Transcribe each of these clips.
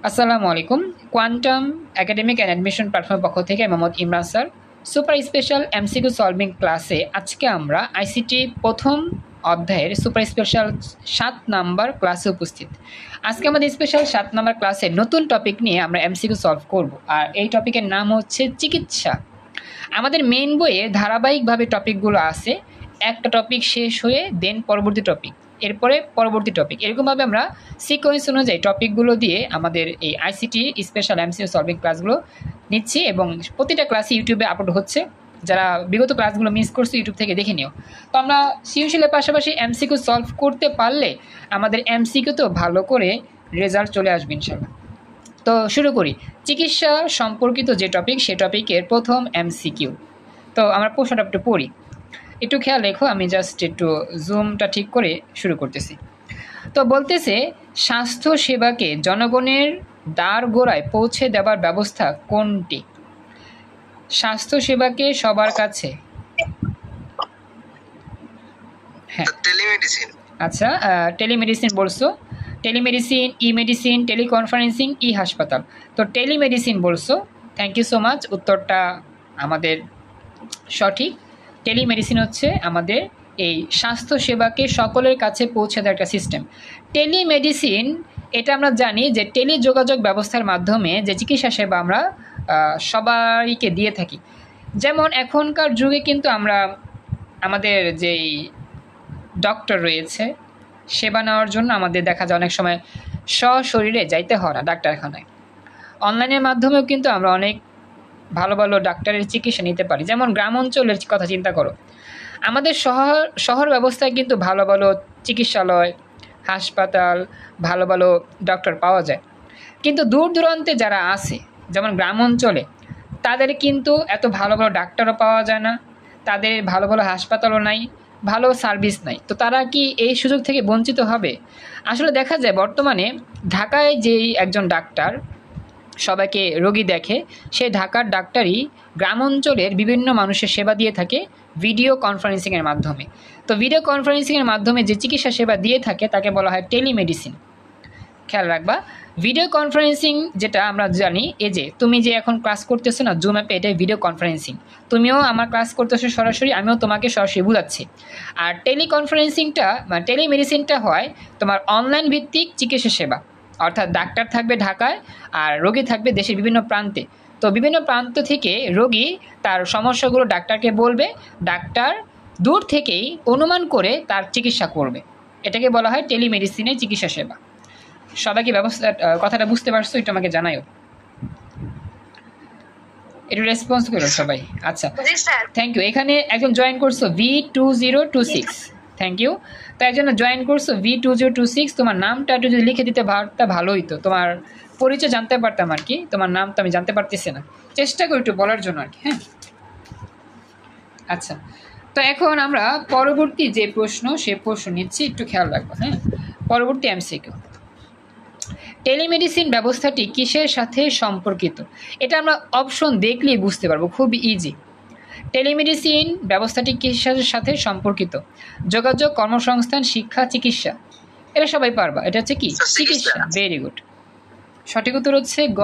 আসসালামু আলাইকুম। Quantum academic and admission প্ল্যাটফর্মের পক্ষ থেকে Mohammad Imran sir super special MCQ solving ক্লাসে আজকে আমরা আইসিটি প্রথম অধ্যায়ের সুপার স্পেশাল 7 নাম্বার ক্লাসে উপস্থিত। আজকে আমাদের স্পেশাল 7 নাম্বার ক্লাসে নতুন টপিক নিয়ে আমরা এমসিকিউ সলভ করব, আর এই টপিকের নাম হচ্ছে চিকিৎসা। আমাদের মেইন বইয়ে ধারাবাহিকভাবে টপিকগুলো আছে, একটা টপিক শেষ হয়ে দেন পরবর্তী টপিক, এরপরে পরবর্তী টপিক, এরকমভাবে আমরা সিকোয়েন্স অনুযায়ী টপিকগুলো দিয়ে আমাদের এই আইসিটি স্পেশাল এমসিকিউ সলভিং ক্লাসগুলো নিচ্ছি এবং প্রতিটা ক্লাসই ইউটিউবে আপলোড হচ্ছে। যারা বিগত ক্লাসগুলো মিস করছে ইউটিউব থেকে দেখে নিও। তো আমরা সৃজনশীলের পাশাপাশি এমসিকিউ সলভ করতে পারলে আমাদের এমসিকিউতেও ভালো করে রেজাল্ট চলে আসবে ইনশাল্লাহ। তো শুরু করি। চিকিৎসা সম্পর্কিত যে টপিক, সে টপিকের প্রথম এমসিকিউ। তো আমরা প্রশ্নটা একটু পড়ি, একটু খেয়াল রেখো। আমি জাস্ট একটু জুমটা ঠিক করে শুরু করতেছি। তো বলতেছে, স্বাস্থ্য সেবাকে জনগণের দ্বার গোড়ায় পৌঁছে দেওয়ার ব্যবস্থা কোনটি? স্বাস্থ্য সেবাকে সবার কাছে, হ্যাঁ টেলিমেডিসিন। আচ্ছা, টেলিমেডিসিন বলছো। টেলিমেডিসিন, ই মেডিসিন, টেলিকনফারেন্সিং, ই হাসপাতাল। তো টেলিমেডিসিন বলছো, থ্যাংক ইউ সো মাচ, উত্তরটা আমাদের সঠিক। টেলিমেডিসিন হচ্ছে আমাদের এই স্বাস্থ্য সেবাকে সকলের কাছে পৌঁছে দেওয়ার একটা সিস্টেম। টেলিমেডিসিন, এটা আমরা জানি যে টেলিযোগাযোগ ব্যবস্থার মাধ্যমে যে চিকিৎসা সেবা আমরা সবাইকে দিয়ে থাকি। যেমন এখনকার যুগে কিন্তু আমরা আমাদের যেই ডক্টর রয়েছে, সেবা নেওয়ার জন্য আমাদের দেখা যায় অনেক সময় সশরীরে যাইতে হয় না ডাক্তারখানায়। অনলাইনের মাধ্যমেও কিন্তু আমরা অনেক ভালো ভালো ডাক্তারের চিকিৎসা নিতে পারি। যেমন গ্রাম অঞ্চলের কথা চিন্তা করো, আমাদের শহর ব্যবস্থায় কিন্তু ভালো ভালো চিকিৎসালয়, হাসপাতাল, ভালো ভালো ডক্টর পাওয়া যায়। কিন্তু দূর দূরান্তে যারা আছে, যেমন গ্রাম অঞ্চলে, তাদের কিন্তু এত ভালো ভালো ডাক্তারও পাওয়া যায় না, তাদের ভালো ভালো হাসপাতালও নাই, ভালো সার্ভিস নাই। তো তারা কি এই সুযোগ থেকে বঞ্চিত হবে? আসলে দেখা যায় বর্তমানে ঢাকায় যেই একজন ডাক্তার সবাইকে রোগী দেখে, সেই ঢাকার ডাক্তারই গ্রাম অঞ্চলের বিভিন্ন মানুষের সেবা দিয়ে থাকে ভিডিও কনফারেন্সিংয়ের মাধ্যমে। তো ভিডিও কনফারেন্সিংয়ের মাধ্যমে যে চিকিৎসা সেবা দিয়ে থাকে তাকে বলা হয় টেলিমেডিসিন। খেয়াল রাখবা, ভিডিও কনফারেন্সিং যেটা আমরা জানি, এই যে তুমি যে এখন ক্লাস করতেছো না জুম অ্যাপে, এটাই ভিডিও কনফারেন্সিং। তুমিও আমার ক্লাস করতেছো সরাসরি, আমিও তোমাকে সরাসরি বুঝাচ্ছি। আর টেলিকনফারেন্সিংটা মানে টেলিমেডিসিনটা হয় তোমার অনলাইন ভিত্তিক চিকিৎসা সেবা, অর্থাৎ ডাক্তার থাকবে ঢাকায় আর রোগী থাকবে দেশের বিভিন্ন প্রান্তে। তো বিভিন্ন প্রান্ত থেকে রোগী তার সমস্যাগুলো ডাক্তারকে বলবে, ডাক্তার দূর থেকেই অনুমান করে তার চিকিৎসা করবে। এটাকে বলা হয় টেলিমেডিসিনের চিকিৎসা সেবা। সবাইকে ব্যবস্থা কথাটা বুঝতে পারছো? একটু আমাকে জানাইও, একটু রেসপন্স করো সবাই। আচ্ছা, থ্যাংক ইউ। এখানে একজন জয়েন করছো V2026, থ্যাংক ইউ। তো একজন জয়েন করছো V2026, তোমার নামটা একটু যদি লিখে দিতে পারতা ভালো হইতো, তোমার পরিচয় জানতে পারতাম আর কি। তোমার নাম তো আমি জানতে পারতেছি না, চেষ্টা করি একটু বলার জন্য আর কি, হ্যাঁ। আচ্ছা, তো এখন আমরা পরবর্তী যে প্রশ্ন সে প্রশ্ন নিচ্ছি, একটু খেয়াল রাখবো, হ্যাঁ। পরবর্তী এমসিকিউ, টেলিমেডিসিন ব্যবস্থাটি কিসের সাথে সম্পর্কিত? এটা আমরা অপশন দেখলেই বুঝতে পারবো, খুব ইজি। টেলিমেডিসিন ব্যবস্থাটি কিসের সাথে সম্পর্কিত? যোগাযোগ, কর্মসংস্থান, শিক্ষা, চিকিৎসা। এটা সবাই পারবা, এটা হচ্ছে কি? চিকিৎসা। ভেরি গুড, সঠিক উত্তর হচ্ছে গ,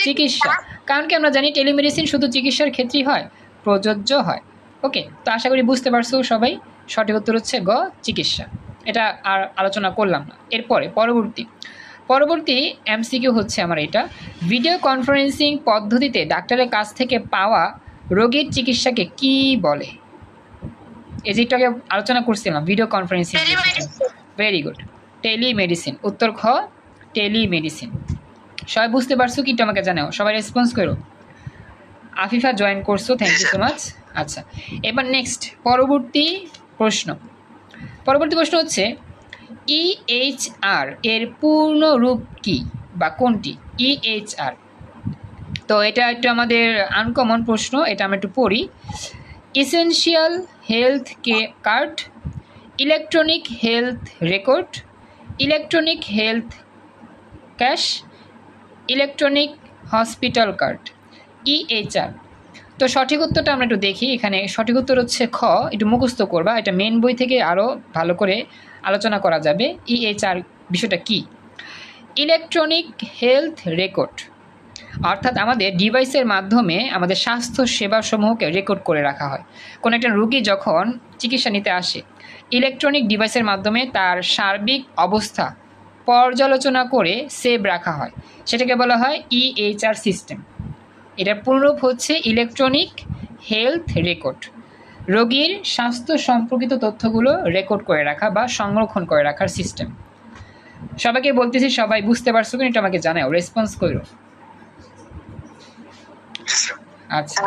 চিকিৎসা। কারণ কি আমরা জানি টেলিমেডিসিন শুধু চিকিৎসার ক্ষেত্রেই হয়, প্রযোজ্য হয়। ওকে, তো আশা করি বুঝতে পারছো সবাই। সঠিক উত্তর হচ্ছে গ, চিকিৎসা। এটা আর আলোচনা করলাম না। এরপরে পরবর্তী এমসিকিউ হচ্ছে আমার এটা, ভিডিও কনফারেন্সিং পদ্ধতিতে ডাক্তারের কাছ থেকে পাওয়া রোগীর চিকিৎসাকে কি বলে? এই যেটাকে আলোচনা করছিলাম video conferencing. Very good, telemedicine. উত্তর খ, টেলিমেডিসিন। সবাই বুঝতে পারছো কি? আমাকে জানাও, সবাই রেসপন্স করো। আফিফা জয়েন করছো, থ্যাংক ইউ সো মাচ। আচ্ছা, এবার নেক্সট পরবর্তী প্রশ্ন হচ্ছে EHR এর পূর্ণ রূপ কি বা কোনটি? EHR, তো এটা একটু আমাদের আনকমন প্রশ্ন, এটা আমরা একটু পড়ি। Essential health card, electronic health record, electronic health cash, electronic hospital card. EHR, তো সঠিক উত্তরটা আমরা একটু দেখি। এখানে সঠিক উত্তর হচ্ছে খ, একটু মুখস্থ করবা, এটা মেন বই থেকে আরও ভালো করে আলোচনা করা যাবে। EHR বিষয়টা কি? ইলেকট্রনিক হেলথ রেকর্ড, অর্থাৎ আমাদের ডিভাইসের মাধ্যমে আমাদের স্বাস্থ্য সেবাসমূহকে রেকর্ড করে রাখা হয়। কোনো একটা রোগী যখন চিকিৎসা নিতে আসে, ইলেকট্রনিক ডিভাইসের মাধ্যমে তার সার্বিক অবস্থা পর্যালোচনা করে সেভ রাখা হয়, সেটাকে বলা হয় EHR সিস্টেম। এটার পুনরূপ হচ্ছে ইলেকট্রনিক হেলথ রেকর্ড, রোগীর স্বাস্থ্য সম্পর্কিত তথ্যগুলো রেকর্ড করে রাখা বা সংরক্ষণ করে রাখার সিস্টেম। সবাইকে বলতেছি, সবাই বুঝতে পারছো কিনা এটা আমাকে জানাও, রেসপন্স করো। আচ্ছা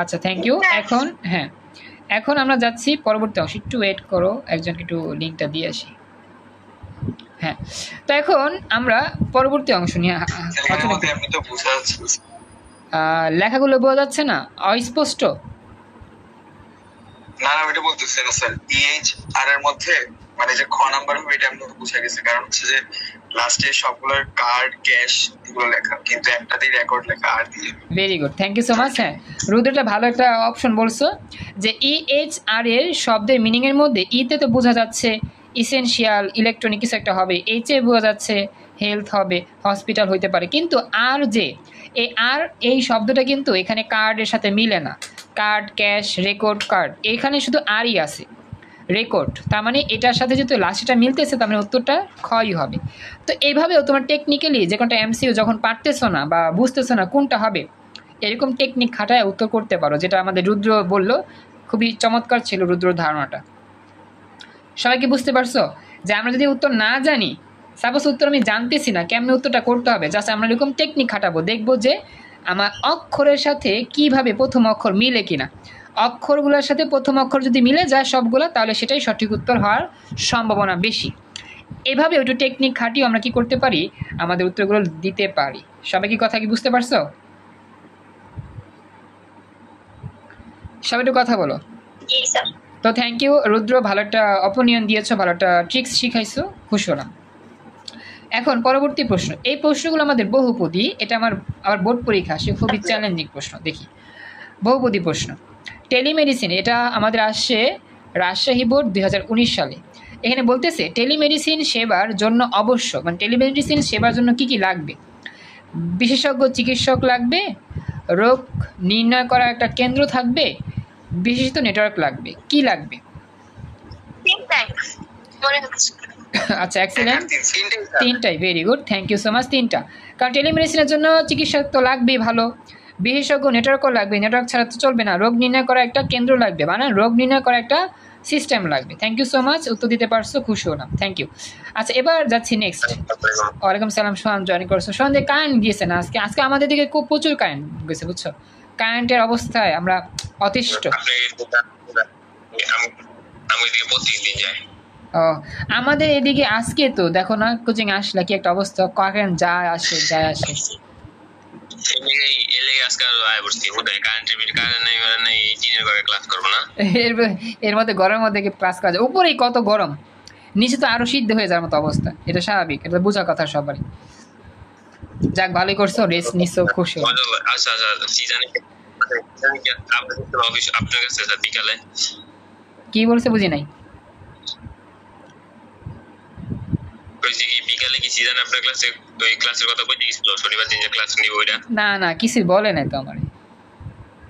আচ্ছা, থ্যাংক ইউ। এখন আমরা যাচ্ছি পরবর্তী অংশ। একটু ওয়েট করো, একজনকে একটু লিঙ্কটা দিয়ে আসি। হ্যাঁ, তো এখন আমরা পরবর্তী অংশ নিয়ে লেখাগুলো বোঝা যাচ্ছে না, অস্পষ্ট? না না, ওইটা বলতেছে না স্যার, EHR এর মধ্যে মানে যে খ নাম্বার হবে এটা আমরা বুঝা গেছে, কারণ হচ্ছে যে লাস্টে সবগুলোর কার্ড ক্যাশ এগুলো লেখা, কিন্তু একটা দিয়ে রেকর্ড লেখা আর দিয়ে। Very good, thank you so much. হ্যাঁ, রুদ্রটা ভালো একটা অপশন বলছো যে EHR এর শব্দের মিনিং এর মধ্যে ইতে তো বোঝা যাচ্ছে ইসেনশিয়াল ইলেকট্রনিক কিছু একটা হবে, এইচে বোঝা যাচ্ছে হেলথ হবে, হসপিটাল হইতে পারে, কিন্তু আর যে এই শব্দটা কিন্তু এখানে কার্ডের সাথে মিলে না। কার্ড, ক্যাশ, রেকর্ড, কার্ড, এখানে শুধু আরই আছে, রেকর্ড। তার মানে এটার সাথে যেহেতু লাস্টটা মিলতেছে, তার মানে উত্তরটা ক্ষয় হবে। তো এইভাবেও তোমার টেকনিক্যালি যে কোনটা MCQ যখন পারতেছো না বা বুঝতেছো না কোনটা হবে, এরকম টেকনিক খাটায় উত্তর করতে পারো, যেটা আমাদের রুদ্র বললো, খুবই চমৎকার ছিল রুদ্রর ধারণাটা। সবাই কি বুঝতে পারছো যে আমরা যদি উত্তর না জানি, সাপোজ উত্তর আমি জানতেছি না, কেমন উত্তরটা করতে হবে, জাস্ট আমরা এরকম টেকনিক খাটাবো, দেখবো যে আমার অক্ষরের সাথে কিভাবে প্রথম অক্ষর মিলে কিনা। অক্ষরগুলোর সাথে প্রথম অক্ষর যদি মিলে যায় সবগুলো, তাহলে সেটাই সঠিক উত্তর হওয়ার সম্ভাবনা বেশি। এভাবে একটু টেকনিক খাটিয়ে আমরা কি করতে পারি, আমাদের উত্তরগুলো দিতে পারি। সবাই কি কথা কি বুঝতে পারছো? সবাই একটু কথা বলো। তো থ্যাংক ইউ রুদ্র, ভালো একটা অপিনিয়ন দিয়েছো, ভালো একটা ট্রিক্স শিখাইছো, খুশি হলাম। এখন পরবর্তী প্রশ্ন, এই প্রশ্নগুলো আমাদের বহুপদী, এটা আমার বোর্ড পরীক্ষা আসে, খুবই চ্যালেঞ্জিং প্রশ্ন। দেখি, বহুপদী প্রশ্ন, টেলিমেডিসিন, এটা আমাদের আসছে রাজশাহী বোর্ড 2019 সালে। এখানে বলতেছে টেলিমেডিসিন সেবার জন্য অবশ্য, মানে টেলিমেডিসিন সেবার জন্য কি কি লাগবে? বিশেষজ্ঞ চিকিৎসক লাগবে, রোগ নির্ণয় করা একটা কেন্দ্র থাকবে, বিশেষিত নেটওয়ার্ক লাগবে, কি লাগবে? আচ্ছা, এক্সিলেন্ট, তিনটাই, very good, thank you so much. তিনটা, কারণ টেলিমেডিসিনের জন্য চিকিৎসক তো লাগবেই, ভালো, বিশেষজ্ঞ নেটওয়ার্কও লাগবে, নেটওয়ার্ক ছাড়া তো চলবে না, রোগ নির্ণয় করা একটা কেন্দ্র লাগবে, মানে রোগ নির্ণয় করা একটা সিস্টেম লাগবে। থ্যাংক ইউ সো মাচ, উত্তর দিতে পারছো, খুশি হলাম, থ্যাংক ইউ। আচ্ছা, এবার যাচ্ছি নেক্সট। ওয়ালাইকুম সালাম, সোহান জয়েন করছো। সোহান, কারেন্ট গিয়েছে না আজকে আমাদের দিকে খুব প্রচুর কারেন্ট গেছে, বুঝছো, কারেন্টের অবস্থায় আমরা অতিষ্ঠ। ও, আমাদের এদিকে আজকে তো দেখো না, কোচিং আসলে কি একটা অবস্থা, কারেন্ট যায় আসে। এর মধ্যে গরমের মধ্যে ক্লাস করা যায়, উপরেই কত গরম, নিচে তো আরো সিদ্ধ হয়ে যাওয়ার মতো অবস্থা, এটা স্বাভাবিক, এটা বোঝার কথা সবারই। যাক, ভালোই করছো, রেস্ট নিচ্ছ, খুশি। কি বলছে বুঝি নাই। না না, কিছু বলে নাই তো আমার,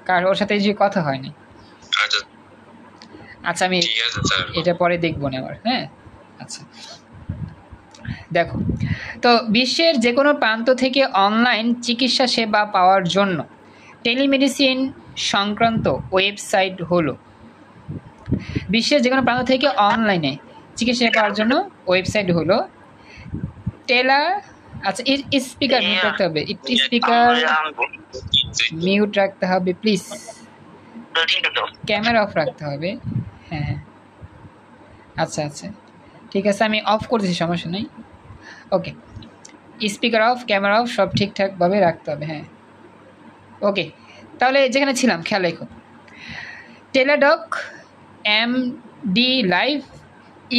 কার ওর সাথে যে কথা হয়নি। আচ্ছা, আমি এটা পরে দেখবো না আবার। হ্যাঁ, আচ্ছা, দেখো, তো বিশ্বের যে কোনো প্রান্ত থেকে অনলাইন চিকিৎসা সেবা পাওয়ার জন্য টেলিমেডিসিন সংক্রান্ত ওয়েবসাইট হলো, বিশ্বের যে কোনো প্রান্ত থেকে অনলাইনে চিকিৎসা পাওয়ার জন্য ওয়েবসাইট হলো টেলার। আচ্ছা, স্পিকার মিউট রাখতে হবে, স্পিকার মিউট রাখতে হবে প্লিজ, ক্যামেরা অফ রাখতে হবে। হ্যাঁ, আচ্ছা আচ্ছা, ঠিক আছে, আমি অফ করতেছি, সমস্যা নেই। ওকে, স্পিকার অফ, ক্যামেরা অফ, সব ঠিকঠাকভাবে রাখতে হবে। হ্যাঁ, ওকে, তাহলে যেখানে ছিলাম খেয়াল রেখো, টেলাডক, MD লাইভ,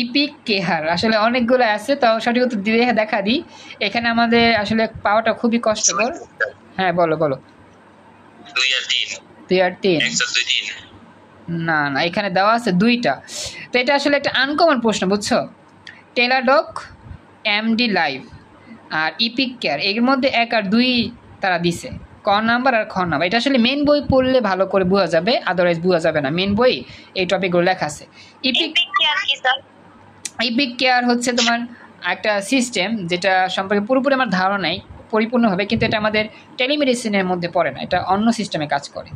ইপিক, কেহার, আসলে অনেকগুলো আছে, তাও সঠিক উত্তর দিয়ে দেখা দিই। এখানে আমাদের আসলে পাওয়াটা খুবই কষ্টকর। হ্যাঁ, বলো 2 আর 3, না না, এখানে দেওয়া আছে 2টা, তো এটা আসলে একটা আনকমন প্রশ্ন, বুঝছো। টেলাডক, MD লাইভ, আর ইপিক কেয়ার, এর মধ্যে 1 আর 2 তারা দিছে, ক নাম্বার আর খ নাম্বার। এটা আসলে মেন বই পড়লে ভালো করে বোঝা যাবে, আদারওয়াইজ বোঝা যাবে না। মেন বই এই টপিকগুলো লেখা আছে। ইপিক কেয়ার হচ্ছে তোমার একটা সিস্টেম যেটা সম্পর্কে পুরোপুরি আমার ধারণা নাই পরিপূর্ণভাবে, কিন্তু এটা আমাদের টেলিমেডিসিনের মধ্যে পড়ে না, এটা অন্য সিস্টেমে কাজ করে।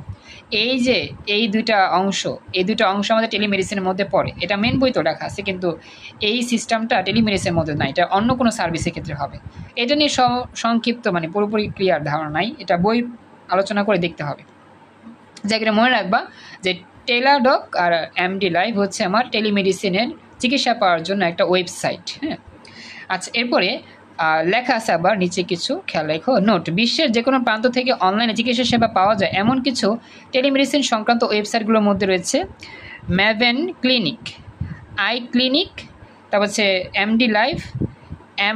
এই যে এই দুইটা অংশ আমাদের টেলিমেডিসিনের মধ্যে পড়ে, এটা মেন বই তো লেখা আছে, কিন্তু এই সিস্টেমটা টেলিমেডিসিনের মধ্যে নাই, এটা অন্য কোনো সার্ভিসের ক্ষেত্রে হবে। এটা নিয়ে সংক্ষিপ্ত মানে পুরোপুরি ক্লিয়ার ধারণা নাই, এটা বই আলোচনা করে দেখতে হবে। জায়গাটা মনে রাখবা যে টেলাডক আর এমডি লাইভ হচ্ছে আমার টেলিমেডিসিনের চিকিৎসা পাওয়ার জন্য একটা ওয়েবসাইট। হ্যাঁ, আচ্ছা, এরপরে লেখা আছে আবার নিচে কিছু খেয়াল রেখো। নোট: বিশ্বের যে কোনো প্রান্ত থেকে অনলাইনে চিকিৎসা সেবা পাওয়া যায় এমন কিছু টেলিমেডিসিন সংক্রান্ত ওয়েবসাইটগুলোর মধ্যে রয়েছে ম্যাভেন ক্লিনিক, আই ক্লিনিক, তারপর হচ্ছে MD live,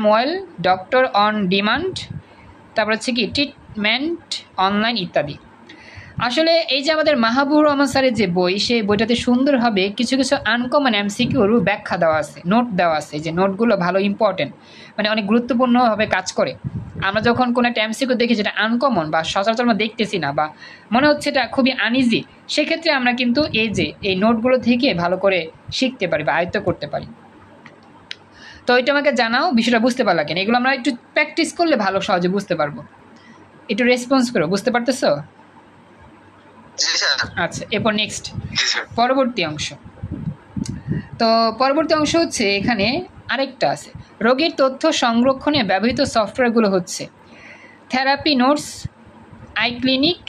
well, doctor on demand, তারপর হচ্ছে কি ট্রিটমেন্ট অনলাইন ইত্যাদি। আসলে এই যে আমাদের মাহবুবুর রহমান স্যারের যে বই, সেই বইটাতে সুন্দরভাবে কিছু কিছু আনকমন এমসিকিউর ব্যাখ্যা দেওয়া আছে, নোট দেওয়া আছে, যে নোটগুলো ভালো ইম্পর্টেন্ট, মানে অনেক গুরুত্বপূর্ণভাবে কাজ করে। আমরা যখন কোনো একটা এমসিকিউ দেখি যেটা আনকমন বা সচরাচর আমরা দেখতেছি না বা মনে হচ্ছে এটা খুবই আনইজি, সেক্ষেত্রে আমরা কিন্তু এই নোটগুলো থেকে ভালো করে শিখতে পারি বা আয়ত্ত করতে পারি। তো এটা আমাকে জানাও বিষয়টা বুঝতে পারলা কেন, এগুলো আমরা একটু প্র্যাকটিস করলে ভালো সহজে বুঝতে পারবো। একটু রেসপন্স করো, বুঝতে পারতেছো? আচ্ছা, এরপর নেক্সট পরবর্তী অংশ। তো পরবর্তী অংশ হচ্ছে এখানে আরেকটা আছে, রোগীর তথ্য সংরক্ষণে ব্যবহৃত সফটওয়্যারগুলো হচ্ছে therapy notes, I clinic,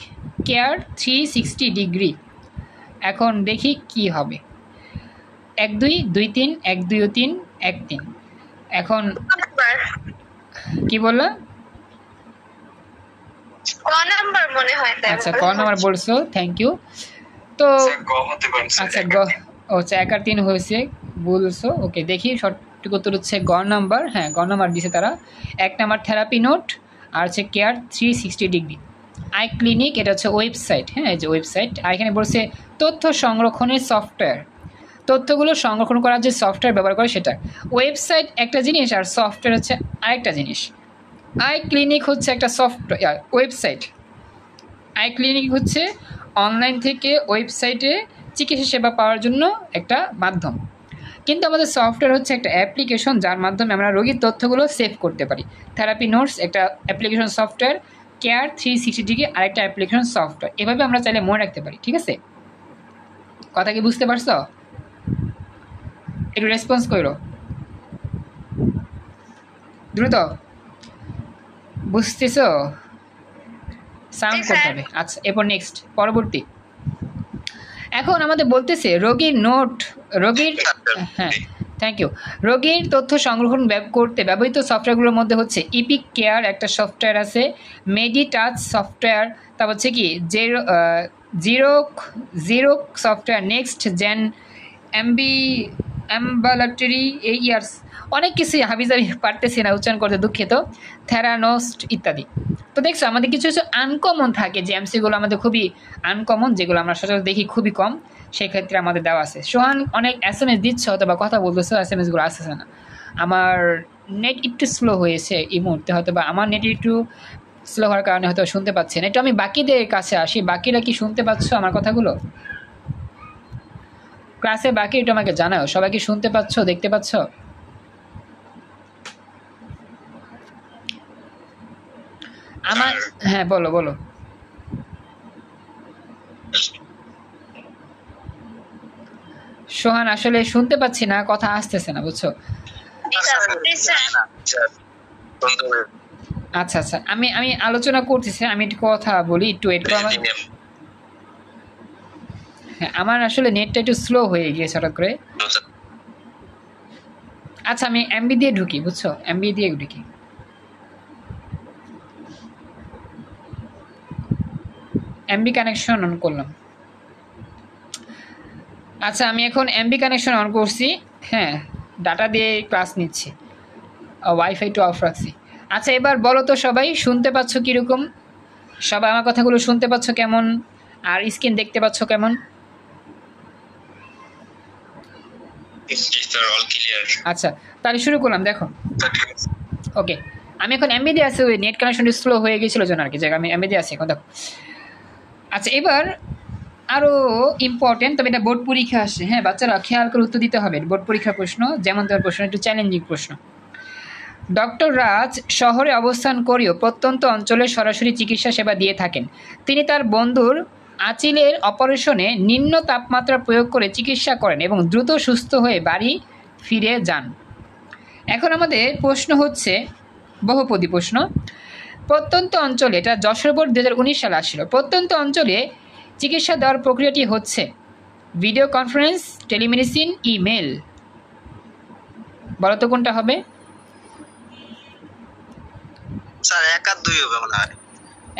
care 360 degree. এখন দেখি কি হবে, 1 2 2 3 1 2 3 1 3। এখন কি বললা? আচ্ছা, ক নাম্বার বলছো, থ্যাংক ইউ। তো আচ্ছা, আচ্ছা 1 আর 3 হয়েছে বলছো, ওকে। দেখি সঠিক উত্তর হচ্ছে গ নাম্বার। হ্যাঁ, গ নাম্বার দিছে তারা। 1 নাম্বার থেরাপি নোট, আর হচ্ছে কেয়ার 360 ডিগ্রি। আই ক্লিনিক এটা হচ্ছে ওয়েবসাইট, হ্যাঁ এই যে ওয়েবসাইট। আর এখানে বলছে তথ্য সংরক্ষণের সফটওয়্যার, তথ্যগুলো সংরক্ষণ করার যে সফটওয়্যার ব্যবহার করে সেটা। ওয়েবসাইট একটা জিনিস আর সফটওয়্যার হচ্ছে আরেকটা জিনিস। আই ক্লিনিক হচ্ছে একটা সফটওয়্যার ওয়েবসাইট, আই ক্লিনিক হচ্ছে অনলাইন থেকে ওয়েবসাইটে চিকিৎসা সেবা পাওয়ার জন্য একটা মাধ্যম, কিন্তু আমাদের সফটওয়্যার হচ্ছে একটা অ্যাপ্লিকেশন যার মাধ্যমে আমরা রোগীর তথ্যগুলো সেভ করতে পারি। থেরাপি নোটস একটা অ্যাপ্লিকেশন সফটওয়্যার, কেয়ার 360 ডিগ্রি আরেকটা অ্যাপ্লিকেশন সফটওয়্যার। এভাবে আমরা চাইলে মনে রাখতে পারি, ঠিক আছে? কথা কি বুঝতে পারছো? একটু রেসপন্স করো দ্রুত, বুঝতেছো? সাউন্ড করতে হবে। আচ্ছা, এরপর নেক্সট পরবর্তী। এখন আমাদের বলতেছে হ্যাঁ থ্যাংক ইউ, রোগীর তথ্য সংরক্ষণ করতে ব্যবহৃত সফটওয়্যারগুলোর মধ্যে হচ্ছে ইপিক কেয়ার একটা সফটওয়্যার আছে, মেডিটাচ সফটওয়্যার, তারপর হচ্ছে কি জিরোক সফটওয়্যার, নেক্সট জেন, অ্যাম্বালাটরি ইয়ার্স, অনেক কিছু হাবিজাবি পারতেছি না উচ্চারণ করতে, দুঃখিত, থেরানোস্ট ইত্যাদি। তো দেখছো আমাদের কিছু কিছু আনকমন থাকে, যে এমসিগুলো আমাদের খুবই আনকমন, যেগুলো আমরা সচরাচর দেখি খুবই কম, সেক্ষেত্রে আমাদের দেওয়া আছে। সোহান অনেক SMS দিচ্ছ অথবা কথা বলতেছো, SMSগুলো আসতেছে না। আমার নেট একটু স্লো হয়েছে এই মুহূর্তে, হয়তো বা আমার নেট একটু স্লো হওয়ার কারণে হয়তো শুনতে পাচ্ছি না। একটু আমি বাকিদের কাছে আসি, বাকিরা কি শুনতে পাচ্ছ আমার কথাগুলো? ক্লাসে বাকি একটু আমাকে জানাও, সবাই কি শুনতে পাচ্ছ, দেখতে পাচ্ছ? আমার হ্যাঁ বলো বলো। সোহান আসলে শুনতে পাচ্ছি না, কথা আসতেছে না, বুঝছো? আচ্ছা আচ্ছা, আমি আলোচনা করতেছি, আমি একটু কথা বলি, একটু ওয়েট করো। হ্যাঁ, আমার আসলে নেটটা একটু স্লো হয়ে গিয়েছে হঠাৎ করে। আচ্ছা, আমি এমবি দিয়ে ঢুকি, বুঝছো, এমবি দিয়ে ঢুকি। এমবি কানেকশন অন করলাম। আচ্ছা, আমি এখন এমবি কানেকশন অন করছি, হ্যাঁ ডাটা দিয়ে ক্লাস নিচ্ছি, ওয়াইফাই টু অফ রাখছি। আচ্ছা, এবার বলো তো সবাই শুনতে পাচ্ছ কীরকম? সবাই আমার কথাগুলো শুনতে পাচ্ছ কেমন? আর স্ক্রিন দেখতে পাচ্ছ কেমন? আচ্ছা, তাহলে শুরু করলাম, দেখো। ওকে, আমি এখন এমবিডি আছি, ওই নেট কানেকশনটি স্লো হয়ে গেছিলো জন্য আর কি, যে আমি এমবিডি আছি এখন। দেখো আচ্ছা, এবার আরও ইম্পর্টেন্ট, তবে এটা বোর্ড পরীক্ষা আসছে, হ্যাঁ বাচ্চারা খেয়াল করে উত্তর দিতে হবে। বোর্ড পরীক্ষার প্রশ্ন, যেমন তোমার প্রশ্ন একটু চ্যালেঞ্জিং প্রশ্ন। ডক্টর রাজ শহরে অবস্থান করেও প্রত্যন্ত অঞ্চলে সরাসরি চিকিৎসা সেবা দিয়ে থাকেন। তিনি তার বন্ধুর আঁচিলের অপারেশনে নিম্ন তাপমাত্রা প্রয়োগ করে চিকিৎসা করেন এবং দ্রুত সুস্থ হয়ে বাড়ি ফিরে যান। এখন আমাদের প্রশ্ন হচ্ছে বহুপদী প্রশ্ন। প্রত্যন্ত অঞ্চলে, এটা যশোর বোর্ড 2019 সালে আসছিল, প্রত্যন্ত অঞ্চলে চিকিৎসা দেওয়ার প্রক্রিয়াটি হচ্ছে ভিডিও কনফারেন্স, টেলিমেডিসিন, ইমেল। বলো তো কোনটা হবে? স্যার 1 আর 2 হবে মনে হয়।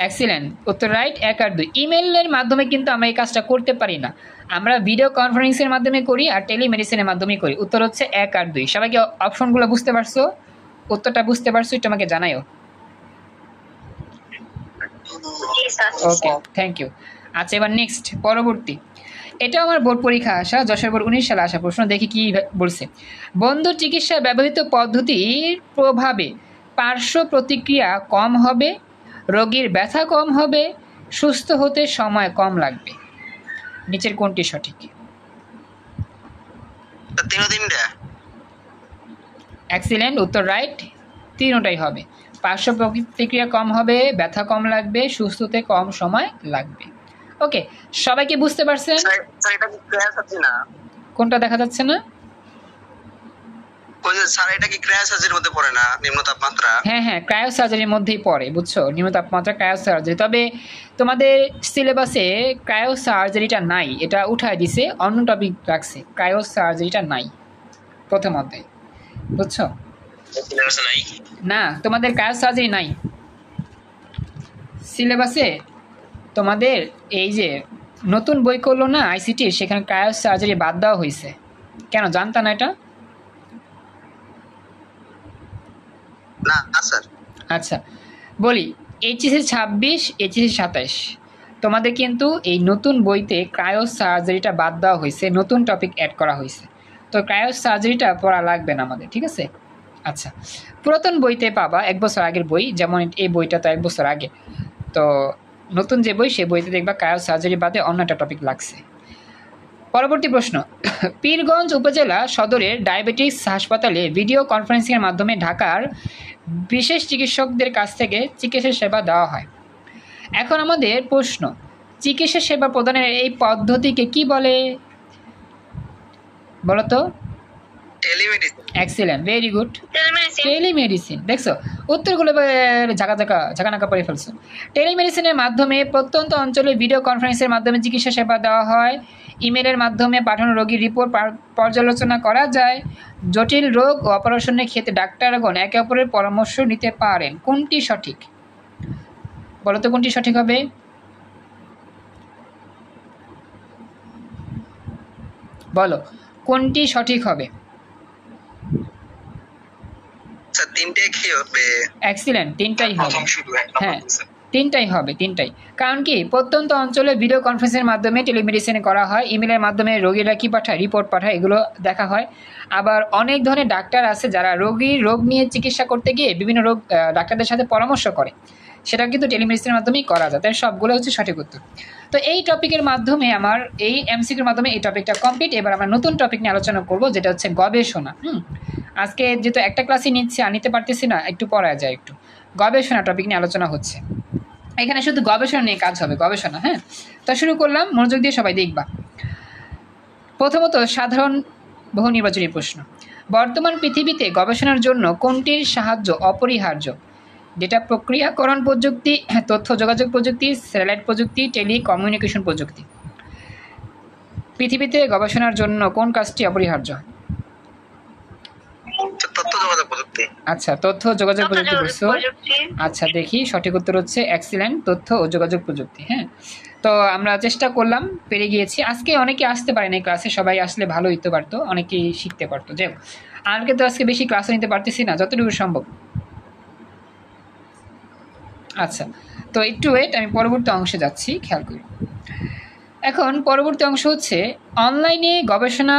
এক্সিলেন্ট, উত্তর রাইট, 1 আর 2। ইমেলের মাধ্যমে কিন্তু আমরা এই কাজটা করতে পারি না, আমরা ভিডিও কনফারেন্সের মাধ্যমে করি আর টেলিমেডিসিনের মাধ্যমে করি। উত্তর হচ্ছে 1 আর 2। সবাইকে অপশনগুলো বুঝতে পারছো? উত্তরটা বুঝতে পারছো? একটু আমাকে জানাইও। ওকে, থ্যাংক ইউ। আচ্ছা, এবার নেক্সট পরবর্তী, এটা আমার বোর্ড পরীক্ষা আসা, যশোর বোর্ড 19 সালে আসা প্রশ্ন। দেখি কি বলছে। বন্ধুর চিকিৎসায় ব্যবহৃত পদ্ধতির প্রভাবে পার্শ্ব প্রতিক্রিয়া কম হবে, রোগীর ব্যথা কম হবে, সুস্থ হতে সময় কম লাগবে। নিচের কোনটি সঠিক? এক্সিলেন্ট, উত্তর রাইট, তিনটাই হবে। পার্শ্ব প্রতিক্রিয়া কম হবে, ব্যথা কম লাগবে, সুস্থ হতে কম সময় লাগবে। ওকে, সবাইকে বুঝতে পারছেন? কোনটা দেখা যাচ্ছে না? স্যার এটা কি ক্রায়ো সার্জারির মধ্যে পড়ে না, নিম্ন তাপমাত্রা? হ্যাঁ হ্যাঁ, ক্রায়ো সার্জারির মধ্যেই পড়ে, বুঝছো, নিম্ন তাপমাত্রা ক্রায়ো সার্জারি। তবে তোমাদের সিলেবাসে ক্রায়ো সার্জারিটা নাই, এটা উঠায় দিছে, অন্য টপিক রাখছে, ক্রায়ো সার্জারিটা নাই প্রথম অধ্যায়ে, বুঝছো? না, তোমাদের ক্রায়ো সার্জারি নাই সিলেবাসে। তোমাদের এই যে নতুন বই করলো না আইসিটির, সেখানে ক্রায়ো সার্জারি বাদ দেওয়া হয়েছে। কেন জানতা না এটা? না স্যার। আচ্ছা বলি, এইচএসসি 26, এইচএসসি 27 তোমাদের কিন্তু এই নতুন বইতে ক্রায়ো সার্জারিটা বাদ দেওয়া হয়েছে, নতুন টপিক অ্যাড করা হয়েছে। তো ক্রায়ো সার্জারিটা পড়া লাগবে না আমাদের, ঠিক আছে? আচ্ছা, পুরাতন বইতে পাবা 1 বছর আগের বই, যেমন এই বইটা তো 1 বছর আগে। তো নতুন যে বই, সেই বইতে দেখবা ক্রায়ো সার্জারি বাদে অন্য একটা টপিক লাগছে। পরবর্তী প্রশ্ন। পীরগঞ্জ উপজেলা সদরের ডায়াবেটিস হাসপাতালে ভিডিও কনফারেন্সিংয়ের মাধ্যমে ঢাকার বিশেষ চিকিৎসকদের কাছ থেকে চিকিৎসা সেবা দেওয়া হয়। এখন আমাদের প্রশ্ন, চিকিৎসা সেবা প্রদানের এই পদ্ধতিকে কি বলে? বলো তো। Telemedicine. Excellent, very good, telemedicine. দেখছো উত্তরগুলো ঝাঁকানাকা পড়ে ফেলছো। টেলিমেডিসিনের মাধ্যমে প্রত্যন্ত অঞ্চলে ভিডিও কনফারেন্সের মাধ্যমে চিকিৎসা সেবা দেওয়া হয়। ইমেলের মাধ্যমে পাঠানো রোগীর রিপোর্ট পর্যালোচনা করা যায়। জটিল রোগ ও অপারেশনের ক্ষেত্রে ডাক্তারগণ একে অপরের পরামর্শ নিতে পারেন। কোনটি সঠিক? বলো তো কোনটি সঠিক হবে? বলো কোনটি সঠিক হবে? তিনটাই কি হবে? এক্সিলেন্ট, তিনটাই হবে। হ্যাঁ, তিনটাই হবে, তিনটাই। কারণ কি, প্রত্যন্ত অঞ্চলে ভিডিও কনফারেন্সের মাধ্যমে টেলিমেডিসিন করা হয়, ইমেলের মাধ্যমে রোগীরা কি পাঠায়, রিপোর্ট পাঠায়, এগুলো দেখা হয়। আবার অনেক ধরনের ডাক্তার আছে যারা রোগীর রোগ নিয়ে চিকিৎসা করতে গিয়ে বিভিন্ন রোগ ডাক্তারদের সাথে পরামর্শ করে, সেটা কিন্তু টেলিমেডিসিনের মাধ্যমেই করা যায়। তাই সবগুলো হচ্ছে সঠিক উত্তর। তো এই টপিকের মাধ্যমে আমার এই এমসিকিউর মাধ্যমে এই টপিকটা কমপ্লিট। এবার আমরা নতুন টপিক নিয়ে আলোচনা করব, যেটা হচ্ছে গবেষণা। আজকে যেহেতু একটা ক্লাসই নিচ্ছি আর নিতে পারতেছি না, একটু পড়া যায়, একটু গবেষণা টপিক নিয়ে আলোচনা হচ্ছে। এখানে শুধু গবেষণা নিয়ে কাজ হবে, গবেষণা। হ্যাঁ, তো শুরু করলাম, মনোযোগ দিয়ে সবাই দেখবা। প্রথমত সাধারণ বহু নির্বাচনী প্রশ্ন। বর্তমান পৃথিবীতে গবেষণার জন্য কোনটির সাহায্য অপরিহার্য? ডেটা প্রক্রিয়াকরণ প্রযুক্তি, তথ্য যোগাযোগ প্রযুক্তি, স্যাটেলাইট প্রযুক্তি, টেলিকমিউনিকেশন প্রযুক্তি। পৃথিবীতে গবেষণার জন্য কোন কাজটি অপরিহার্য? আচ্ছা, তথ্য যোগাযোগ প্রযুক্তি বলছো। আচ্ছা দেখি, সঠিক উত্তর হচ্ছে এক্সিলেন্ট, তথ্য ও যোগাযোগ প্রযুক্তি। হ্যাঁ, তো আমরা চেষ্টা করলাম, পেরে গিয়েছি। আজকে অনেকে আসতে পারেন এই ক্লাসে, সবাই আসলে ভালো হইতে পারতো, অনেকেই শিখতে পারতো। যাই হোক, আমাকে তো আজকে বেশি ক্লাসও নিতে পারতেছি না, যতটুকু সম্ভব। আচ্ছা, তো একটু ওয়েট, আমি পরবর্তী অংশে যাচ্ছি, খেয়াল করি। এখন পরবর্তী অংশ হচ্ছে অনলাইনে গবেষণা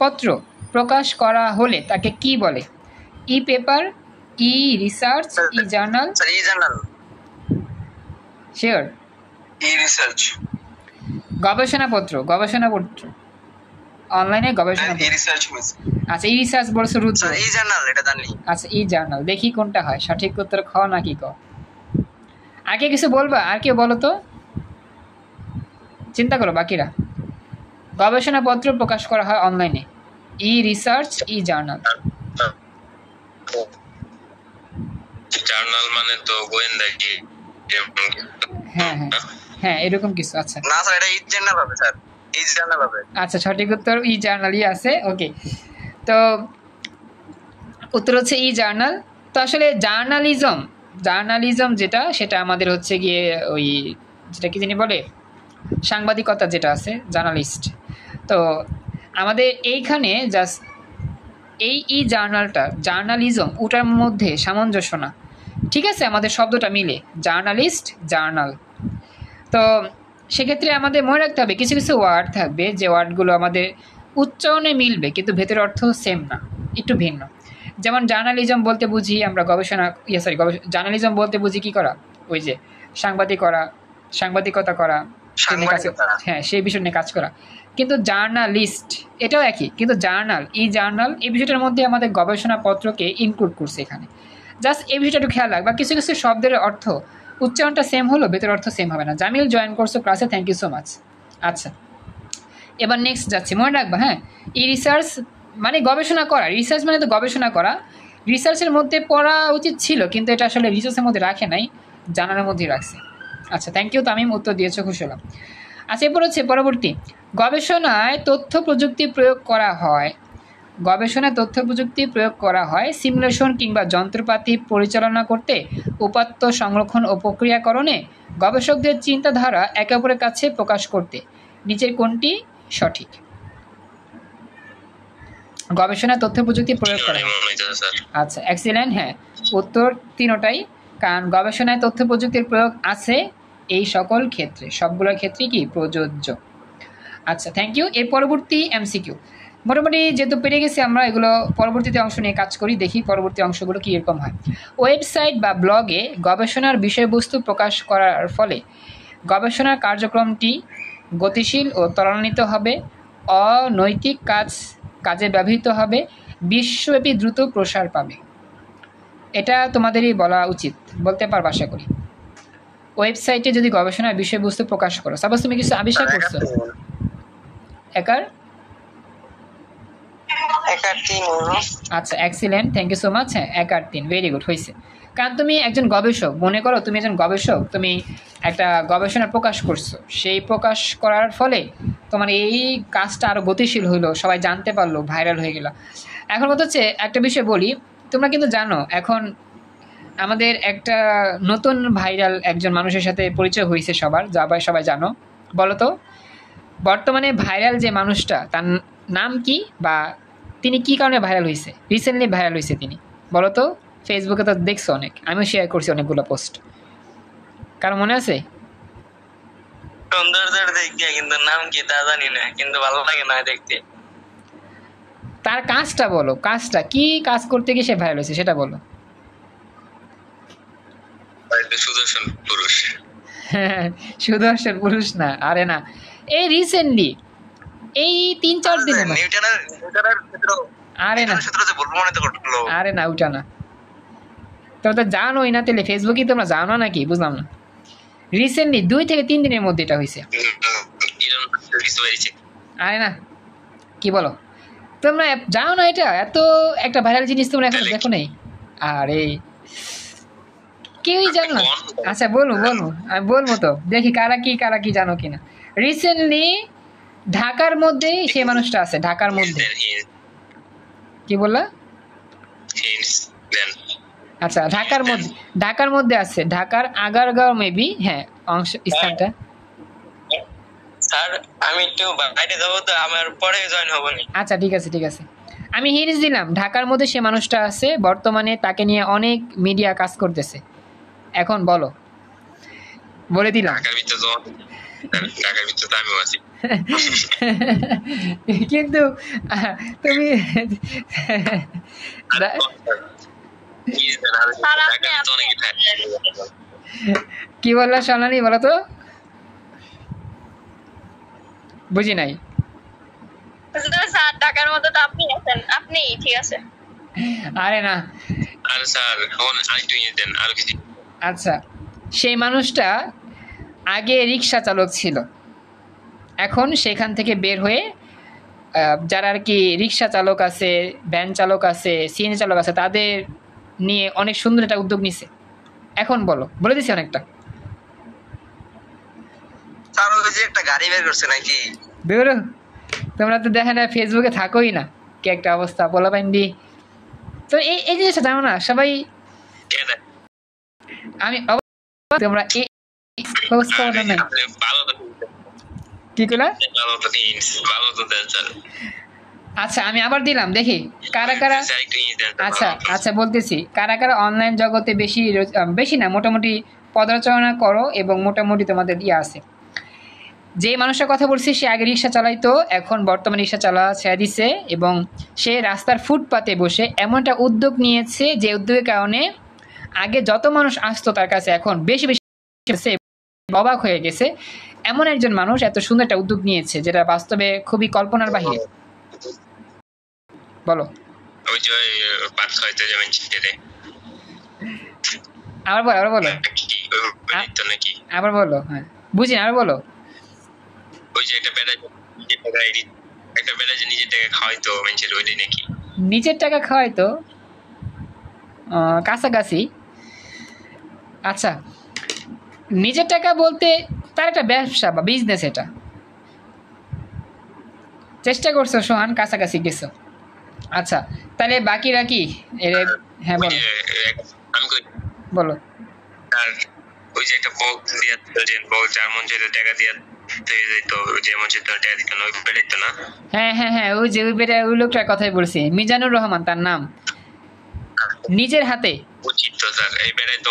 পত্র প্রকাশ করা হলে তাকে কি বলে? ই পেপার, ই রিসার্চ, ই জার্নাল, স্যার ই জার্নাল, শিওর? ই রিসার্চ, গবেষণাপত্র, গবেষণাপত্র অনলাইনে গবেষণা। ই রিসার্চ হয়েছে আচ্ছা ই রিসার্চ বলছো রুদ্র। স্যার ই জার্নাল এটা জানি। আচ্ছা ই জার্নাল, দেখি কোনটা হয় সঠিক উত্তর, খ নাকি ক? আগে কিছু বলবা, আর কেউ বলো তো, চিন্তা করো বাকিরা। গবেষণাপত্র প্রকাশ করা হয় অনলাইনে, ই রিসার্চ, ই জার্নাল। জার্নাল মানে তো গোয়েন্দা কি? হ্যাঁ হ্যাঁ হ্যাঁ এরকম কিছু। আচ্ছা না স্যার এটা ই জার্নাল হবে স্যার, ই জার্নাল হবে। আচ্ছা সঠিক উত্তর ই জার্নালই আছে। ওকে, তো উত্তর হচ্ছে ই জার্নাল। তো আসলে জার্নালিজম, জার্নালিজম যেটা সেটা আমাদের হচ্ছে গিয়ে ওই যেটা কি জানি বলে সাংবাদিকতা যেটা আছে, জার্নালিস্ট। তো আমাদের এইখানে জাস্ট এই ই জার্নালটা জার্নালিজম ওটার মধ্যে সামঞ্জস্য না, ঠিক আছে? আমাদের শব্দটা মিলে জার্নালিস্ট, জার্নাল। তো সেক্ষেত্রে আমাদের মনে রাখতে হবে কিছু কিছু ওয়ার্ড থাকবে যে ওয়ার্ডগুলো আমাদের উচ্চারণে মিলবে কিন্তু ভেতরের অর্থ সেম না, একটু ভিন্ন। যেমন জার্নালিজম বলতে বুঝি আমরা গবেষণা, জার্নালিজম বলতে বুঝি কী করা, ওই যে সাংবাদিকতা করা, হ্যাঁ সেই বিষয় নিয়ে কাজ করা। কিন্তু জার্নালিস্ট এটাও একই, কিন্তু জার্নাল, ই জার্নাল এই বিষয়টার মধ্যে আমাদের গবেষণাপত্রকে ইনক্লুড করছে এখানে। জাস্ট এই বিষয়টা একটু খেয়াল রাখবা, কিছু কিছু শব্দের অর্থ উচ্চারণটা সেম হলো, ভেতরের অর্থ সেম হবে না। জামিল জয়েন করছো ক্লাসে, থ্যাংক ইউ সো মাচ। আচ্ছা এবার নেক্সট যাচ্ছি, মনে রাখবা হ্যাঁ, ই রিসার্চ মানে গবেষণা করা, রিসার্চ মানে তো গবেষণা করা, রিসার্চের মধ্যে পড়া উচিত ছিল কিন্তু এটা আসলে রিসার্চের মধ্যে রাখে নাই, জানানোর মধ্যেই রাখছে। আচ্ছা থ্যাংক ইউ তামিম, উত্তর দিয়েছো, খুশি হলাম। আচ্ছা এরপর হচ্ছে পরবর্তী, গবেষণায় তথ্য প্রযুক্তি প্রয়োগ করা হয়, গবেষণায় তথ্য প্রযুক্তি প্রয়োগ করা হয় সিমুলেশন কিংবা যন্ত্রপাতি পরিচালনা করতে, উপাত্ত সংরক্ষণ ও প্রক্রিয়াকরণে, গবেষকদের চিন্তাধারা একে অপরের কাছে প্রকাশ করতে। নিচের কোনটি সঠিক? গবেষণায় তথ্য প্রযুক্তি প্রয়োগ করা হয়। আচ্ছা এক্সিলেন্ট, হ্যাঁ উত্তর তিনটাই, কারণ গবেষণায় তথ্য প্রযুক্তির প্রয়োগ আছে এই সকল ক্ষেত্রে, সবগুলোর ক্ষেত্রেই কি প্রযোজ্য। আচ্ছা থ্যাংক ইউ। এর পরবর্তী এমসিকিউ মোটামুটি যেহেতু পেরে গেছি আমরা, এগুলো পরবর্তীতে অংশ নিয়ে কাজ করি, দেখি পরবর্তী অংশগুলো কী এরকম হয়। ওয়েবসাইট বা ব্লগে গবেষণার বিষয়বস্তু প্রকাশ করার ফলে গবেষণার কার্যক্রমটি গতিশীল ও ত্বরান্বিত হবে, অনৈতিক কাজে ব্যবহৃত হবে, বিশ্বব্যাপী দ্রুত প্রসার পাবে। এটা তোমাদেরই বলা উচিত, বলতে পারবো আশা করি। ওয়েবসাইটে যদি গবেষণার বিষয়বস্তু প্রকাশ করো, সাপোজ তুমি কিছু আবিষ্কার করছো, আচ্ছা excellent, thank you so much. হ্যাঁ 1 আর 3 ভেরি গুড হয়েছে, কারণ তুমি একজন গবেষক, মনে করো তুমি একজন গবেষক, তুমি একটা গবেষণা প্রকাশ করছো, সেই প্রকাশ করার ফলে তোমার এই কাজটা আরও গতিশীল হইলো, সবাই জানতে পারলো, ভাইরাল হয়ে গেল। এখন কথা হচ্ছে একটা বিষয় বলি, তোমরা কিন্তু জানো এখন আমাদের একটা নতুন ভাইরাল একজন মানুষের সাথে পরিচয় হয়েছে সবার, সবাই জানো, বলো তো বর্তমানে ভাইরাল যে মানুষটা তার নাম কি, বা তিনি কি কারণে ভাইরাল হয়েছে, রিসেন্টলি ভাইরাল হয়েছে তিনি, বলো তো? ফেসবুকে তো দেখছো অনেক, আমিও শেয়ার করছি অনেকগুলো পোস্ট, কারো মনে আছে? সৌন্দর্যের দেখতে কিন্তু নাম কি তা জানি না, কিন্তু ভালো লাগে না দেখতে। তার কাজটা বলো, কাজটা কি, কাজ করতে গিয়ে সে ভাইরাল হয়েছে সেটা বলো। সুদর্শন পুরুষ। হ্যাঁ সুদর্শন পুরুষ না, আরে না, এই রিসেন্টলি এই 3-4 দিন, আরে না ওটা না, তোমরা তো জানোই না, তাহলে ফেসবুকে তোমরা জানো নাকি, বুঝলাম না। রিসেন্টলি 2 থেকে 3 দিনের মধ্যে এটা হয়েছে। আরে না কি বলো, তোমরা জানো না এটা, এত একটা ভাইরাল জিনিস তোমরা এখন দেখো নাই, আরে কেউই জানো না। আচ্ছা বলবো, আমি বলবো তো, দেখি কারা কি জানো কিনা। রিসেন্টলি ঢাকার মধ্যে সেই মানুষটা আছে, ঢাকার মধ্যে, কি বললা? আচ্ছা ঢাকার মধ্যে আছে, ঢাকার আগারগাঁও মেবি, হ্যাঁ অংশ স্থানটা। স্যার আমি একটু বাইরে যাব তো, আমার পরে জয়েন হব না। আচ্ছা ঠিক আছে, আমি হিন্টস দিলাম, ঢাকার মধ্যে সে মানুষটা আছে, বর্তমানে তাকে নিয়ে অনেক মিডিয়া কাজ করতেছে। এখন বলো, বলে দিলাম। ঢাকার ভিতরে তো আমিও আছি, কিন্তু তুমি কি বললা সোনালি, বলো তো, বুঝি নাই। স্যার টাকার মতো তো আপনি আছেন, আপনি ঠিক আছে। আরে না, আরে স্যার আরেকটু ইয়ে দেন, আরো কিছু। আচ্ছা, সেই মানুষটা আগে রিক্সা চালক ছিল, এখন সেখান থেকে বের হয়ে যারা আর কি রিক্সা চালক আছে, ভ্যান চালক আছে, সিএনজি চালক আছে, তাদের নিয়ে অনেক সুন্দর একটা উদ্যোগ নিছে। এখন বলো, বলে দিছি অনেকটা। স্যার ওই যে একটা গাড়ি বের করছে নাকি? বেরো, তোমরা তো দেখে না, ফেসবুকে থাকোই না, কি একটা অবস্থা বলা পাইনি। তো এই এই জিনিসটা জানো না সবাই, আমি তোমরা এই খোঁজ খবর নাই কি করলা? আচ্ছা আমি আবার দিলাম, দেখি কারা কারা। আচ্ছা আচ্ছা বলতেছি, কারা কারা অনলাইন জগতে বেশি বেশি না মোটামুটি পদচারণা করো এবং মোটামুটি তোমাদের ইয়ে আছে। যে মানুষটার কথা বলছি সে আগে রিক্সা চালাইতো, এখন বর্তমানে রিক্সা চালা ছেড়ে দিছে এবং সে রাস্তার ফুটপাতে বসে এমন একটা উদ্যোগ নিয়েছে যে উদ্যোগের কারণে আগে যত মানুষ আসতো তার কাছে এখন বেশি বেশি অবাক হয়ে গেছে। এমন একজন মানুষ এত সুন্দর একটা উদ্যোগ নিয়েছে যেটা বাস্তবে খুবই কল্পনার বাহিরে। বলো, আবার বলো, আবার বলো, আবার বলো। হ্যাঁ বুঝি, আবার বলো। ওই যে একটা বেটা যে নিজের টাকা খাওয়াইতো মানুষের, ওইটাই নাকি? নিজের টাকা খাওয়াইতো, কাছাকাছি। আচ্ছা, নিজের টাকা বলতে তার একটা ব্যবসা বা বিজনেস, এটা চেষ্টা করছো সোহান, কাছাকাছি গেছো। আচ্ছা তাহলে বাকিরা কি? হ্যাঁ বলো, বলো। ওই যে একটা বক্স দিয়া যার মন চাইতো টাকা দিয়া হ্যাঁ হ্যাঁ হ্যাঁ, ওই যে ওই লোকটার কথাই বলছি, মিজানুর রহমান তার নাম। নিজের হাতে উচিত তো স্যার, এই বেড়াই তো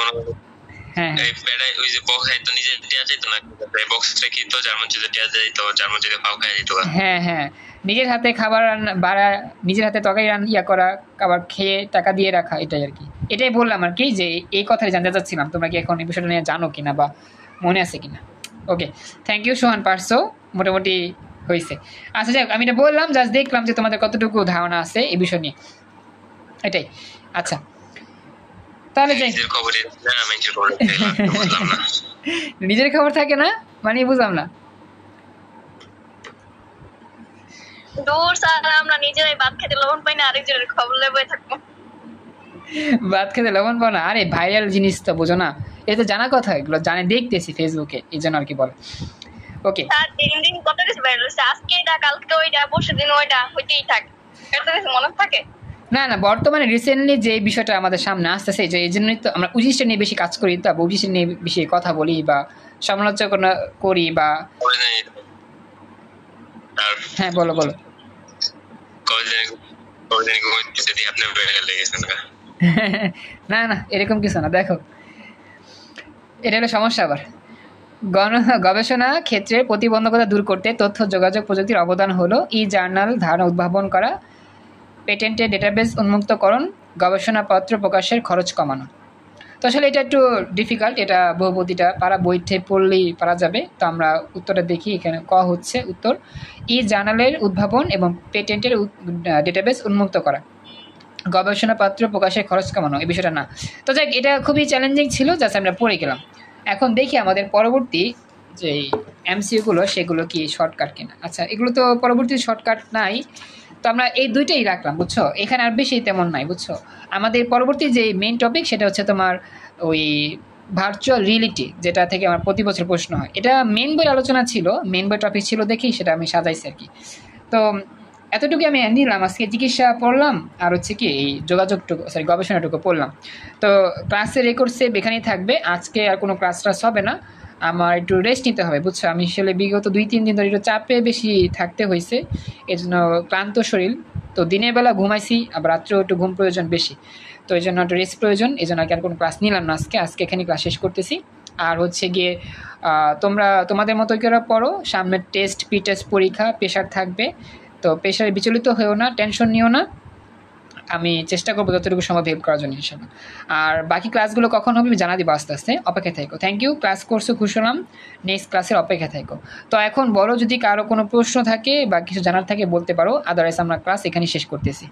হ্যাঁ এই বেড়াই ওই যে বক্স খাইতো নিজে দেওয়া যাইতো না, এই বক্সটা কিনতো যার মন চাইতো দেওয়া যাইতো, যার মন চাইতো খাওয়া খাওয়া যেত। হ্যাঁ হ্যাঁ, নিজের হাতে খাবার বাড়া, নিজের হাতে তরকারি ইয়া করা, খাবার খেয়ে টাকা দিয়ে রাখা, এটাই আর কি। এটাই বললাম আর কি, যে এই কথাটা জানতে চাচ্ছিলাম তোমরা কি এখন এই বিষয়টা নিয়ে জানো কিনা বা মনে আছে কিনা। ওকে, থ্যাংক ইউ সোহান, পারছো মোটামুটি হয়েছে। আচ্ছা যাই হোক, আমি এটা বললাম, জাস্ট দেখলাম যে তোমাদের কতটুকু ধারণা আছে এই বিষয় নিয়ে, এটাই। আচ্ছা তাহলে যাই, নিজের খবর থাকে না মানে বুঝলাম না। দূর স্যার, আমরা নিজেরাই ভাত খেতে লবণ পাই না, আরেকজনের খবর লেবই থাকবো। ভাত খেতে লবণ পাও না? আরে ভাইরাল জিনিস তো বোঝো না, এটা তো জানা কথা, এগুলো জানে, দেখতেছি ফেসবুকে, এই জন্য আর কি বলে। ওকে স্যার দিন দিন কত কিছু ভাইরাল হচ্ছে, আজকে এটা কালকে ওইটা পরশু দিন ওইটা হইতেই থাকে, এটা কিছু মনে থাকে না না, বর্তমানে রিসেন্টলি যে বিষয়টা আমাদের সামনে আসতেছে, যে এই জন্যই তো আমরা ওই জিনিসটা নিয়ে বেশি কাজ করি, তো ওই জিনিসটা নিয়ে বেশি কথা বলি বা সমালোচনা করি বা। হ্যাঁ বলো বলো। না না, এরকম কিছু না, দেখো এটা হলো সমস্যা। আবার গবেষণা ক্ষেত্রে প্রতিবন্ধকতা দূর করতে তথ্য যোগাযোগ প্রযুক্তির অবদান হলো ই জার্নাল ধারণা উদ্ভাবন করা, পেটেন্টের ডেটাবেস উন্মুক্তকরণ, গবেষণাপত্র প্রকাশের খরচ কমানো। তো আসলে এটা একটু ডিফিকাল্ট, এটা বহুপতিটা পারা বইতে পড়লেই পারা যাবে। তো আমরা উত্তরটা দেখি, এখানে ক হচ্ছে উত্তর, ই জার্নালের উদ্ভাবন এবং পেটেন্টের ডেটাবেস উন্মুক্ত করা, গবেষণাপত্র প্রকাশের খরচ কমানো, এই বিষয়টা না। তো যাক, এটা খুবই চ্যালেঞ্জিং ছিল, জাস্ট আমরা পড়ে গেলাম। এখন দেখি আমাদের পরবর্তী যে এমসিইউগুলো সেগুলো কি শর্টকাট কিনা। আচ্ছা এগুলো তো পরবর্তী শর্টকাট নাই, তো আমরা এই দুইটাই রাখলাম, বুঝছো, এখানে আর বেশি তেমন নাই, বুঝছো। আমাদের পরবর্তী যে মেইন টপিক সেটা হচ্ছে তোমার ওই ভার্চুয়াল রিয়েলিটি, যেটা থেকে আমার প্রতি বছর প্রশ্ন হয়। এটা মেন বই আলোচনা ছিল, মেন বই টপিক ছিল দেখি, সেটা আমি সাজাইছি আর কি। তো এতটুকু আমি নিলাম, আজকে চিকিৎসা পড়লাম আর হচ্ছে কি এই যোগাযোগটুকু, সরি গবেষণাটুকু পড়লাম। তো ক্লাসের রেকর্ড সেভ এখানেই থাকবে, আজকে আর কোনো ক্লাস টাস হবে না, আমার একটু রেস্ট নিতে হবে, বুঝছো। আমি আসলে বিগত 2-3 দিন ধরে একটু চাপে বেশি থাকতে হয়েছে, এই জন্য ক্লান্ত শরীর। তো দিনের বেলা ঘুমাইছি, আবার রাত্রেও একটু ঘুম প্রয়োজন বেশি, তো এই জন্য একটু রেস্ট প্রয়োজন, এই জন্য আর কোনো ক্লাস নিলাম না আজকে এখানে ক্লাস শেষ করতেছি। আর হচ্ছে গিয়ে তোমরা তোমাদের মতো করে পড়ো, সামনে টেস্ট পরীক্ষা, প্রেশার থাকবে, তো প্রেশারে বিচলিত হয়েও না, টেনশন নিও না। আমি চেষ্টা করবো যতটুকু সম্ভব হেল্প করার জন্য ইনশাল্লাহ। আর বাকি ক্লাসগুলো কখন হবে আমি জানা দিব আস্তে আস্তে, অপেক্ষায় থাকো। থ্যাংক ইউ, ক্লাস কোর্সে খুশি হলাম, নেক্সট ক্লাসের অপেক্ষায় থাকো। তো এখন বলো যদি কারো কোনো প্রশ্ন থাকে বা কিছু জানার থাকে বলতে পারো, আদারওয়াইজ আমরা ক্লাস এখানেই শেষ করতেছি।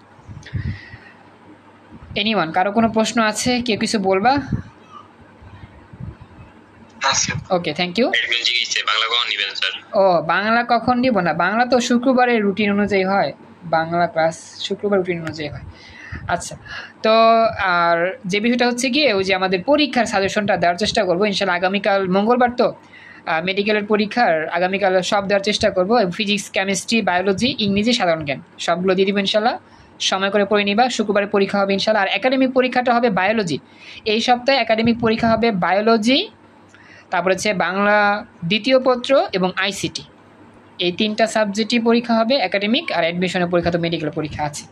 এনিওয়ান, কারো কোনো প্রশ্ন আছে, কেউ কিছু বলবা? ওকে, থ্যাংক ইউ। ও বাংলা কখন নিব না, বাংলা তো শুক্রবারের রুটিন অনুযায়ী হয়, বাংলা ক্লাস শুক্রবার রুটিন অনুযায়ী হয়। আচ্ছা, তো আর যে বিষয়টা হচ্ছে গিয়ে ওই যে আমাদের পরীক্ষার সাজেশনটা দেওয়ার চেষ্টা করবো ইনশাল্লাহ। আগামীকাল মঙ্গলবার তো মেডিকেলের পরীক্ষার, আগামীকাল সব দেওয়ার চেষ্টা করবো। ফিজিক্স, কেমিস্ট্রি, বায়োলজি, ইংরেজি, সাধারণ জ্ঞান সবগুলো দিয়ে দিব ইনশাল্লাহ। সময় করে পড়ে নিবা, শুক্রবারে পরীক্ষা হবে ইনশাল্লাহ। আর একাডেমিক পরীক্ষাটা হবে বায়োলজি, এই সপ্তাহে একাডেমিক পরীক্ষা হবে বায়োলজি, তারপর হচ্ছে বাংলা দ্বিতীয় পত্র এবং আইসিটি, এই 3টা সাবজেক্টই পরীক্ষা হবে একাডেমিক। আর অ্যাডমিশনের পরীক্ষা তো মেডিকেলের পরীক্ষা আছে,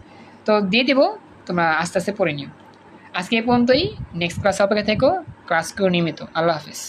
তো দিয়ে দেবো, তোমরা আস্তে আস্তে পড়ে নিও। আজকে এই পর্যন্তই, নেক্সট ক্লাস অপেক্ষা থেকো, ক্লাস করে নিয়মিত। আল্লাহ হাফিজ।